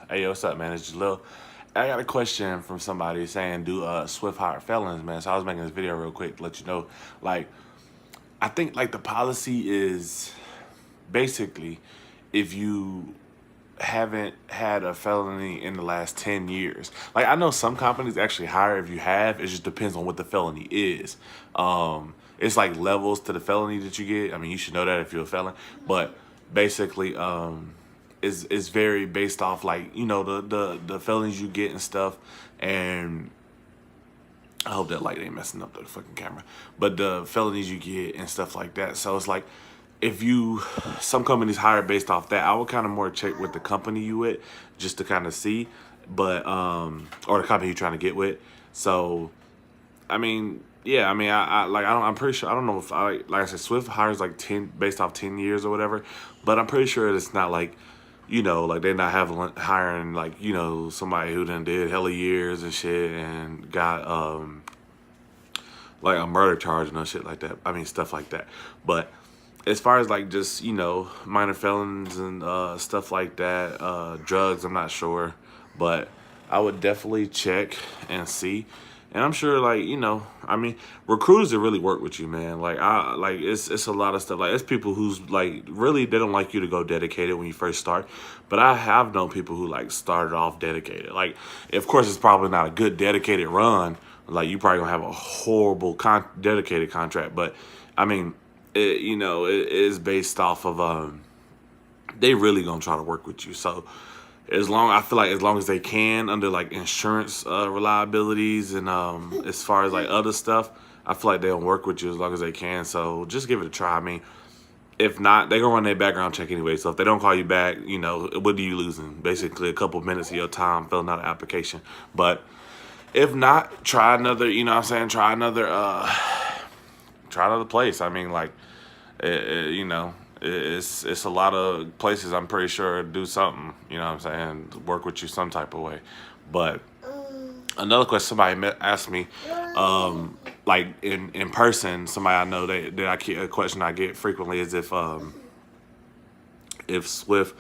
Hey, what's up, man? It's Jalil. I got a question from somebody saying, do Swift hire felons, man? So I was making this video real quick to let you know. Like, I think like the policy is basically if you haven't had a felony in the last 10 years. Like, I know some companies actually hire if you have. It just depends on what the felony is. It's like levels to the felony that you get. I mean, you should know that if you're a felon. But basically, is very based off like, you know, the felonies you get and stuff. And I hope that light ain't messing up the fucking camera. But the felonies you get and stuff like that. So it's like, if you, some companies hire based off that. I would kind of more check with the company you with just to kind of see, but or the company you're trying to get with. So I mean, yeah, I mean, I'm pretty sure, I don't know if like I said, Swift hires like 10 based off 10 years or whatever, but I'm pretty sure it's not like, you know, like they're not having hiring like, you know, somebody who done did hella years and shit and got like a murder charge and shit like that. I mean, stuff like that. But as far as like just, you know, minor felons and stuff like that, drugs, I'm not sure, but I would definitely check and see. And I'm sure, like, you know, I mean, recruiters that really work with you, man. Like, it's a lot of stuff. Like, it's people who's like really they don't like you to go dedicated when you first start. But I have known people who like started off dedicated. Like, of course, it's probably not a good dedicated run. Like, you probably gonna have a horrible dedicated contract. But I mean, you know, it is based off of they really gonna try to work with you. So I feel like as long as they can under like insurance reliabilities and as far as like other stuff, I feel like they'll work with you as long as they can. So just give it a try. I mean, if not, they're gonna run their background check anyway. So if they don't call you back, you know, what are you losing? Basically a couple of minutes of your time filling out an application. But if not, try another, you know what I'm saying, try another place. I mean, like, you know, it's a lot of places I'm pretty sure do something, you know what I'm saying, work with you some type of way. But another question somebody asked me, like in person, somebody I know a question I get frequently is if Swift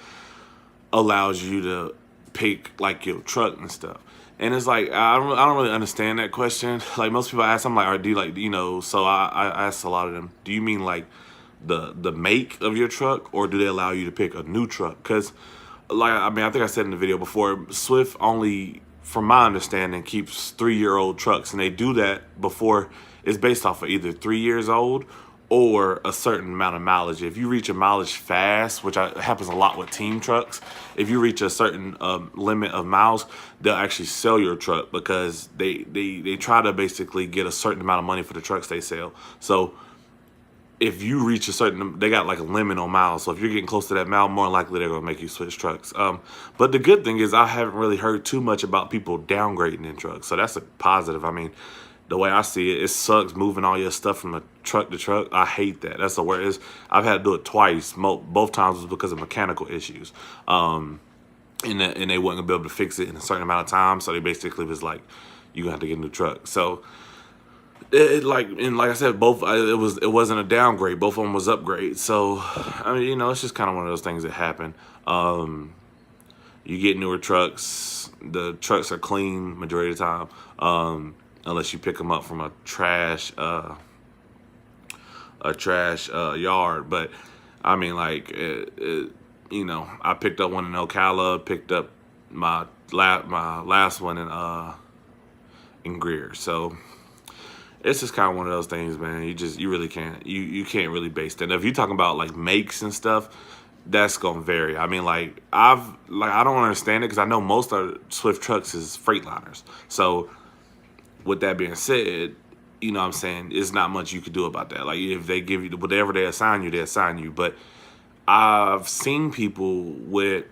allows you to pick like your truck and stuff. And it's like I don't really understand that question. Like most people ask, I'm like, or do you like, you know? So I ask a lot of them, do you mean like the make of your truck, or do they allow you to pick a new truck? Because like I mean, I think I said in the video before, Swift only, from my understanding, keeps 3-year-old trucks, and they do that before it's based off of either 3 years old or a certain amount of mileage. If you reach a mileage fast, which happens a lot with team trucks, if you reach a certain limit of miles, they'll actually sell your truck because they try to basically get a certain amount of money for the trucks they sell. So if you reach a certain, they got like a limit on miles. So if you're getting close to that mile, more likely they're gonna make you switch trucks. But the good thing is I haven't really heard too much about people downgrading in trucks. So that's a positive. I mean, the way I see it, it sucks moving all your stuff from a truck to truck. I hate that. That's the worst. I've had to do it twice. Both times was because of mechanical issues. And they weren't gonna be able to fix it in a certain amount of time. So they basically was like, you gonna have to get a new truck. So like I said, both it wasn't a downgrade. Both of them was upgrades. So I mean, you know, it's just kind of one of those things that happen. You get newer trucks. The trucks are clean majority of the time, unless you pick them up from a trash yard. But I mean, like you know, I picked up one in Ocala. Picked up my last one in Greer. So it's just kind of one of those things, man. You really can't, you can't really base that. If you're talking about like makes and stuff, that's gonna vary. I mean, like I don't understand it because I know most of Swift trucks is Freightliners. So with that being said, you know what I'm saying, there's not much you could do about that. Like if they give you whatever they assign you, they assign you. But I've seen people with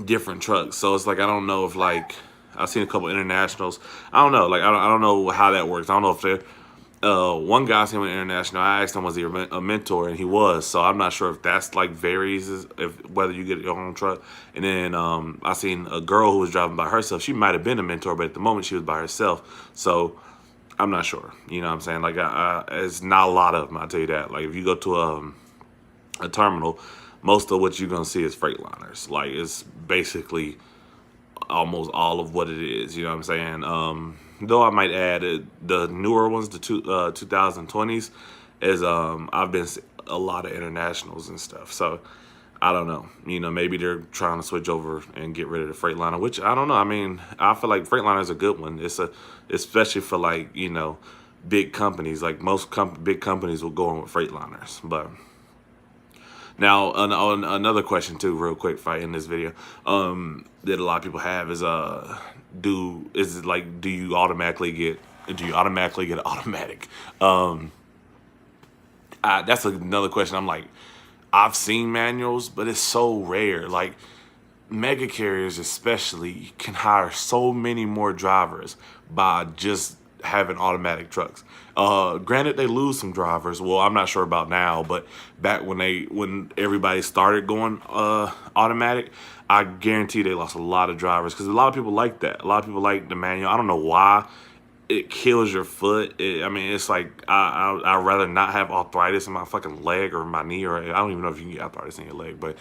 different trucks, so it's like I don't know if like I've seen a couple internationals. I don't know. Like I don't know how that works. I don't know if they're one guy seen with international. I asked him was he a mentor, and he was. So I'm not sure if that's like varies if whether you get your own truck. And then I seen a girl who was driving by herself. She might have been a mentor, but at the moment she was by herself. So I'm not sure. You know what I'm saying? Like it's not a lot of them. I'll tell you that. Like if you go to a terminal, most of what you're gonna see is Freightliners. Like it's basically almost all of what it is. You know what I'm saying? Though I might add the newer ones, the 2020s, is I've been a lot of internationals and stuff. So I don't know. You know, maybe they're trying to switch over and get rid of the Freightliner, which I don't know. I mean, I feel like Freightliner is a good one. Especially for like, you know, big companies. Like most big companies will go in with Freightliners. But now, on another question too, real quick, if I end this video, that a lot of people have is do you automatically get an automatic? That's another question. I'm like, I've seen manuals, but it's so rare. Like mega carriers especially can hire so many more drivers by just having automatic trucks. Granted, they lose some drivers. Well, I'm not sure about now, but back when everybody started going automatic, I guarantee they lost a lot of drivers because a lot of people like that. A lot of people like the manual. I don't know why. It kills your foot. I mean, it's like I'd rather not have arthritis in my fucking leg or my knee, or I don't even know if you can get arthritis in your leg, but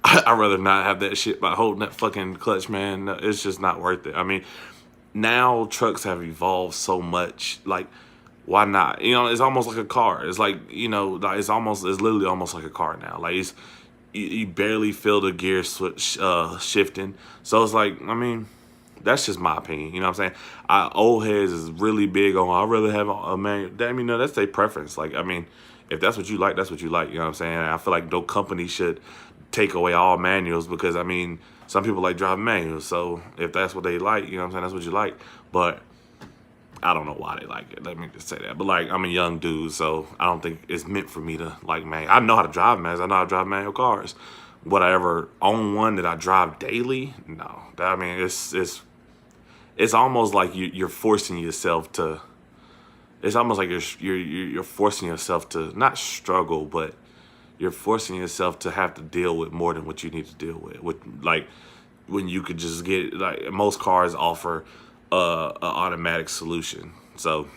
I'd rather not have that shit by holding that fucking clutch, man. It's just not worth it. I mean, now trucks have evolved so much. Like, why not? You know, it's almost like a car. It's like, you know, it's literally almost like a car now. Like you barely feel the gear switch shifting. So it's like, I mean, that's just my opinion. You know what I'm saying? Old heads is really big on, I'd rather have a manual. Damn, you know, that's their preference. Like, I mean, if that's what you like, that's what you like. You know what I'm saying? I feel like no company should take away all manuals because, I mean, some people like driving manuals. So if that's what they like, you know what I'm saying, that's what you like. But I don't know why they like it. Let me just say that. But, like, I'm a young dude, so I don't think it's meant for me to like manual. I know how to drive manuals. I know how to drive manual cars. Would I ever own one that I drive daily? No. I mean, it's almost like you're forcing yourself to. It's almost like you're forcing yourself to not struggle, but you're forcing yourself to have to deal with more than what you need to deal with. Like when you could just get, like, most cars offer an automatic solution. So,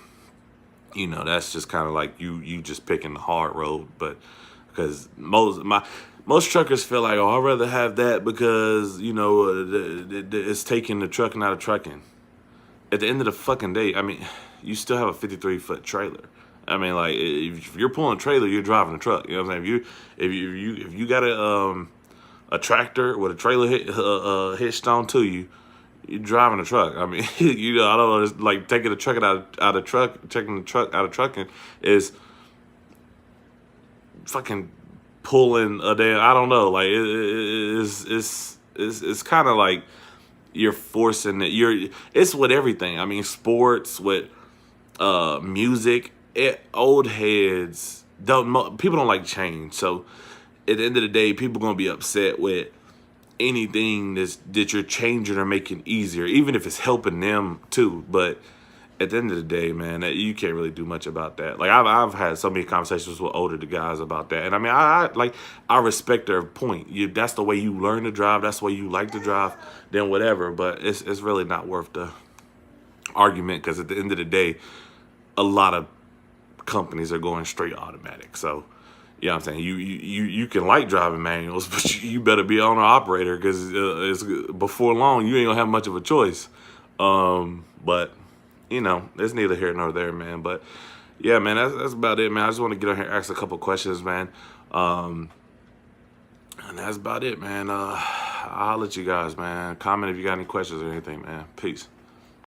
you know, that's just kind of like you just picking the hard road. But because most truckers feel like, oh, I'd rather have that because, you know, it's taking the trucking out of trucking. At the end of the fucking day, I mean, you still have a 53-foot trailer. I mean, like, if you're pulling a trailer, you're driving a truck. You know what I'm saying? If you got a tractor with a trailer hitched on to you, you're driving a truck. I mean, you know, I don't know. It's like taking the truck out of truck, taking the truck out of trucking is fucking pulling a damn. I don't know. Like it's kind of like you're forcing it. It's with everything. I mean, sports, with music. Old heads people don't like change. So at the end of the day, people gonna be upset with anything that you're changing or making easier, even if it's helping them too. But at the end of the day, man, you can't really do much about that. Like I've had so many conversations with older guys about that, and I mean, I respect their point. That's the way you learn to drive. That's the way you like to drive. Then whatever. But it's really not worth the argument because at the end of the day, a lot of companies are going straight automatic. So, you know what I'm saying? You can like driving manuals, but you better be on an operator because before long you ain't gonna have much of a choice. But you know, it's neither here nor there, man. But yeah, man, that's about it, man. I just want to get on here and ask a couple questions, man. And that's about it, man. I'll holler at you guys, man. Comment if you got any questions or anything, man. Peace.